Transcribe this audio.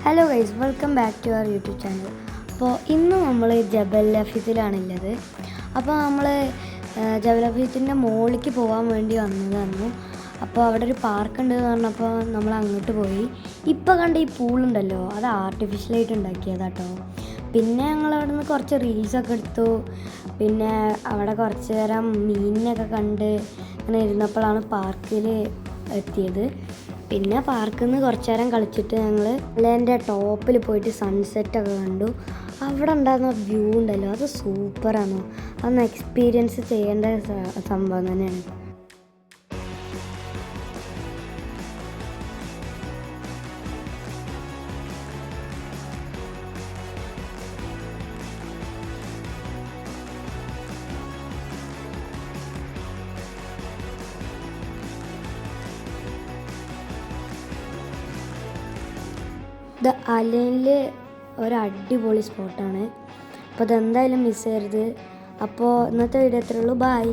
Hello guys, welcome back to our YouTube channel. അപ്പോൾ ഇന്ന് നമ്മൾ ജബൽ ലഫീസിലാണുള്ളത്. അപ്പോൾ നമ്മൾ ജബൽ ലഫീസിൻ്റെ മുകളിലേക്ക് പോകാൻ വേണ്ടി വന്നതായിരുന്നു. അപ്പോൾ അവിടെ ഒരു പാർക്ക് ഉണ്ട് എന്ന് പറഞ്ഞപ്പോൾ നമ്മൾ അങ്ങോട്ട് പോയി. ഇപ്പോൾ കണ്ട ഈ പൂളുണ്ടല്ലോ, അത് ആർട്ടിഫിഷ്യലായിട്ട് ഉണ്ടാക്കിയതാട്ടോ. പിന്നെ ഞങ്ങൾ അവിടെ നിന്ന് കുറച്ച് റീൽസൊക്കെ എടുത്തു. പിന്നെ അവിടെ കുറച്ച് നേരം മീനിനൊക്കെ കണ്ട് അങ്ങനെ ഇരുന്നപ്പോഴാണ് പാർക്കിൽ എത്തിയത്. പിന്നെ പാർക്കിൽ നിന്ന് കുറച്ച് നേരം കളിച്ചിട്ട് ഞങ്ങൾ അതിൻ്റെ ടോപ്പിൽ പോയിട്ട് സൺസെറ്റൊക്കെ കണ്ടു. അവിടെ ഉണ്ടാകുന്ന വ്യൂ ഉണ്ടല്ലോ, അത് സൂപ്പറാണ്. അതൊന്ന് എക്സ്പീരിയൻസ് ചെയ്യേണ്ട സംഭവം തന്നെയാണ്. ഇത് അലൈനിൽ ഒരു അടിപൊളി സ്പോട്ടാണ്. അപ്പോൾ അതെന്തായാലും മിസ് ചെയ്യരുത്. അപ്പോൾ ഇന്നത്തെ വീഡിയോ അത്രേ ഉള്ളൂ. ബൈ.